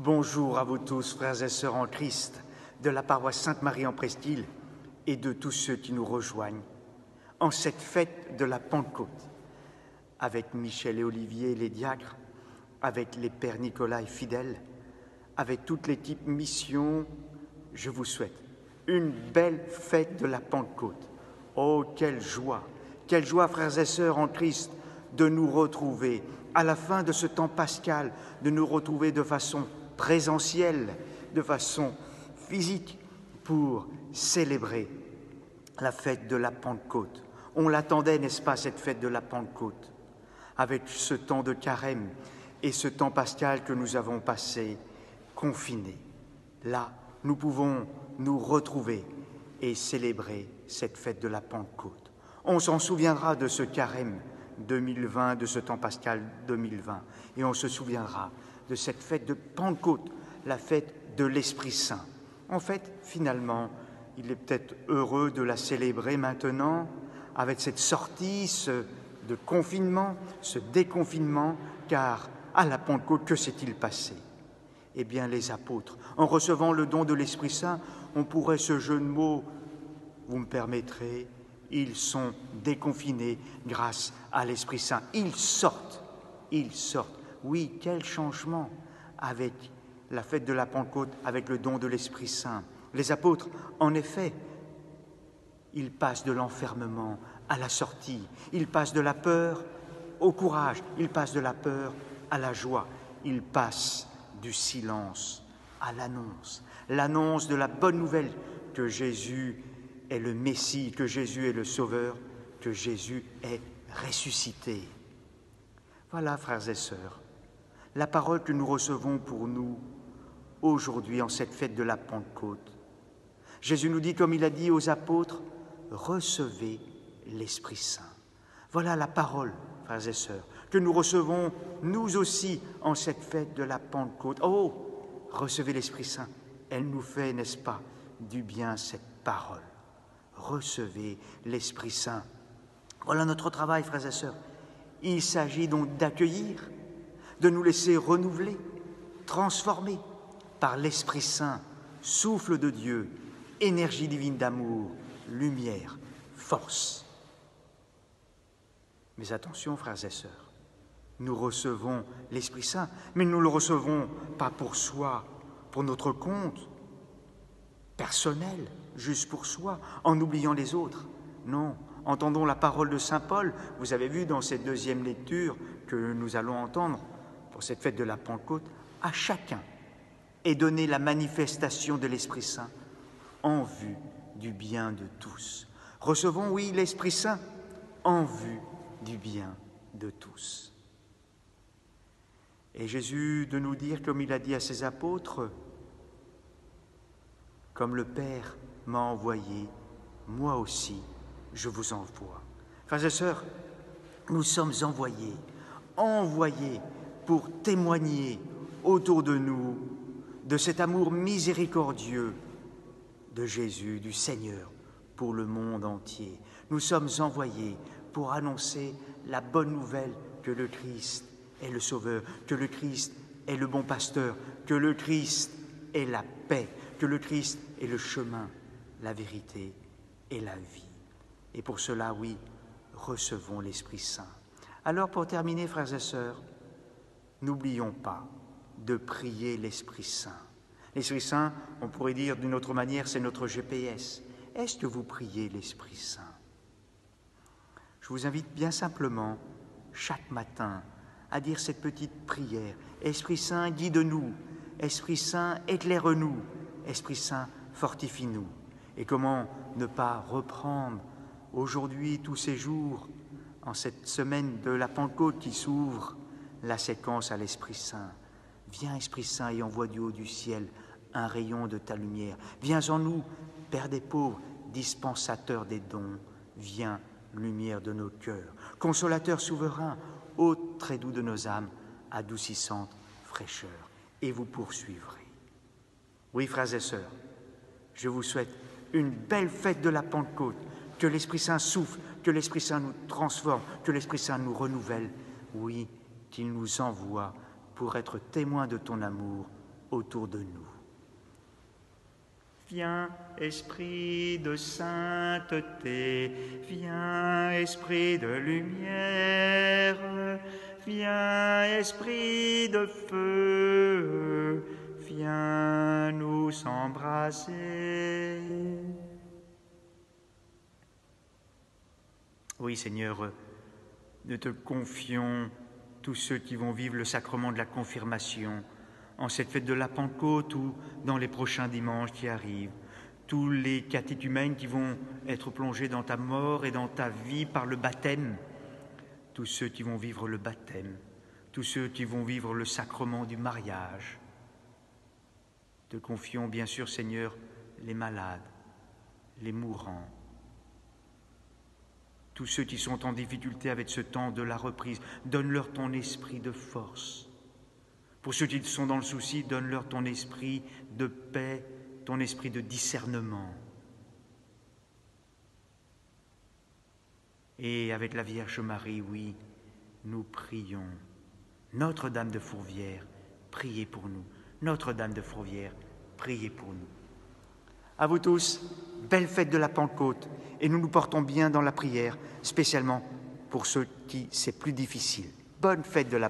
Bonjour à vous tous, frères et sœurs en Christ, de la paroisse Sainte-Marie en Presqu'île et de tous ceux qui nous rejoignent en cette fête de la Pentecôte. Avec Michel et Olivier, les diacres, avec les pères Nicolas et fidèles, avec toute l'équipe mission, je vous souhaite une belle fête de la Pentecôte. Oh, quelle joie, frères et sœurs en Christ, de nous retrouver à la fin de ce temps pascal, de nous retrouver de façon présentielle, de façon physique, pour célébrer la fête de la Pentecôte. On l'attendait, n'est-ce pas, cette fête de la Pentecôte, avec ce temps de carême et ce temps pascal que nous avons passé confinés. Là, nous pouvons nous retrouver et célébrer cette fête de la Pentecôte. On s'en souviendra de ce carême 2020, de ce temps pascal 2020, et on se souviendra de cette fête de Pentecôte, la fête de l'Esprit Saint. En fait, finalement, il est peut-être heureux de la célébrer maintenant, avec cette sortie, de confinement, ce déconfinement, car à la Pentecôte, que s'est-il passé? Eh bien, les apôtres, en recevant le don de l'Esprit Saint, on pourrait ce jeu de mots, vous me permettrez, ils sont déconfinés grâce à l'Esprit Saint. Ils sortent. Oui, quel changement avec la fête de la Pentecôte, avec le don de l'Esprit Saint. Les apôtres, en effet, ils passent de l'enfermement à la sortie. Ils passent de la peur au courage. Ils passent de la peur à la joie. Ils passent du silence à l'annonce. L'annonce de la bonne nouvelle que Jésus est le Messie, que Jésus est le Sauveur, que Jésus est ressuscité. Voilà, frères et sœurs, la parole que nous recevons pour nous aujourd'hui en cette fête de la Pentecôte. Jésus nous dit, comme il a dit aux apôtres, « Recevez l'Esprit Saint ». Voilà la parole, frères et sœurs, que nous recevons nous aussi en cette fête de la Pentecôte. Oh, recevez l'Esprit Saint, elle nous fait, n'est-ce pas, du bien cette parole. Recevez l'Esprit Saint. Voilà notre travail, frères et sœurs. Il s'agit donc d'accueillir, de nous laisser renouveler, transformer par l'Esprit Saint, souffle de Dieu, énergie divine d'amour, lumière, force. Mais attention, frères et sœurs, nous recevons l'Esprit Saint, mais nous ne le recevons pas pour soi, pour notre compte, personnel, juste pour soi, en oubliant les autres. Non, entendons la parole de saint Paul. Vous avez vu dans cette deuxième lecture que nous allons entendre pour cette fête de la Pentecôte, à chacun est donnée la manifestation de l'Esprit Saint en vue du bien de tous. Recevons, oui, l'Esprit Saint en vue du bien de tous. Et Jésus de nous dire, comme il a dit à ses apôtres, « Comme le Père m'a envoyé, moi aussi je vous envoie. » Frères et sœurs, nous sommes envoyés pour témoigner autour de nous de cet amour miséricordieux de Jésus, du Seigneur, pour le monde entier. Nous sommes envoyés pour annoncer la bonne nouvelle que le Christ est le Sauveur, que le Christ est le bon pasteur, que le Christ est la paix, que le Christ est le chemin, la vérité et la vie. Et pour cela, oui, recevons l'Esprit Saint. Alors, pour terminer, frères et sœurs, n'oublions pas de prier l'Esprit Saint. L'Esprit Saint, on pourrait dire d'une autre manière, c'est notre GPS. Est-ce que vous priez l'Esprit Saint? Je vous invite bien simplement, chaque matin, à dire cette petite prière. Esprit Saint, guide-nous. Esprit Saint, éclaire-nous. Esprit Saint, fortifie-nous. Et comment ne pas reprendre aujourd'hui, tous ces jours, en cette semaine de la Pentecôte qui s'ouvre, la séquence à l'Esprit Saint. Viens, Esprit Saint, et envoie du haut du ciel un rayon de ta lumière. Viens en nous, Père des pauvres, dispensateur des dons. Viens, lumière de nos cœurs. Consolateur souverain, hôte très doux de nos âmes, adoucissante fraîcheur. Et vous poursuivrez. Oui, frères et sœurs, je vous souhaite une belle fête de la Pentecôte. Que l'Esprit Saint souffle, que l'Esprit Saint nous transforme, que l'Esprit Saint nous renouvelle. Oui, qu'il nous envoie pour être témoins de ton amour autour de nous. Viens, Esprit de sainteté, viens, Esprit de lumière, viens, Esprit de feu, viens nous embraser. Oui, Seigneur, nous te confions tous ceux qui vont vivre le sacrement de la confirmation en cette fête de la Pentecôte ou dans les prochains dimanches qui arrivent, tous les catéchumènes qui vont être plongés dans ta mort et dans ta vie par le baptême, tous ceux qui vont vivre le baptême, tous ceux qui vont vivre le sacrement du mariage. Te confions bien sûr, Seigneur, les malades, les mourants, tous ceux qui sont en difficulté avec ce temps de la reprise. Donne-leur ton esprit de force. Pour ceux qui sont dans le souci, donne-leur ton esprit de paix, ton esprit de discernement. Et avec la Vierge Marie, oui, nous prions. Notre-Dame de Fourvière, priez pour nous. Notre-Dame de Fourvière, priez pour nous. À vous tous, belle fête de la Pentecôte, et nous nous portons bien dans la prière, spécialement pour ceux qui c'est plus difficile. Bonne fête de la